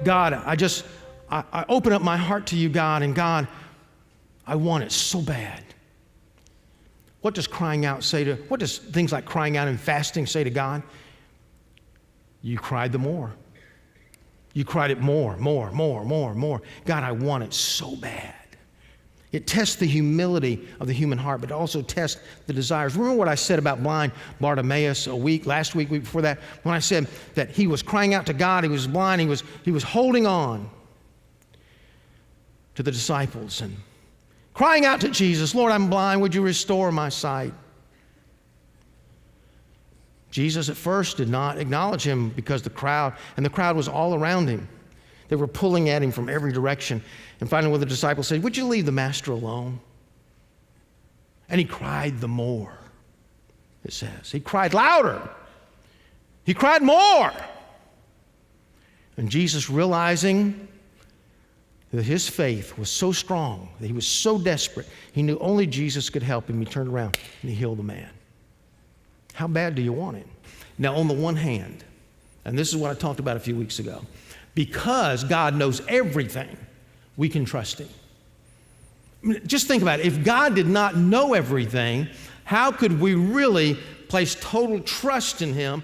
God, I open up my heart to you, God, and God, I want it so bad. What does things like crying out and fasting say to God? You cried the more. You cried it more. God, I want it so bad. It tests the humility of the human heart, but it also tests the desires. Remember what I said about blind Bartimaeus last week before that, when I said that he was crying out to God, he was blind, he was holding on to the disciples and crying out to Jesus, Lord, I'm blind, would you restore my sight? Jesus at first did not acknowledge him because the crowd was all around him. They were pulling at him from every direction. And finally, one of the disciples said, would you leave the master alone? And he cried the more, it says. He cried louder. He cried more. And Jesus, realizing that his faith was so strong, that he was so desperate, he knew only Jesus could help him. He turned around and he healed the man. How bad do you want it? Now, on the one hand, and this is what I talked about a few weeks ago, because God knows everything, we can trust him. I mean, just think about it. If God did not know everything, how could we really place total trust in him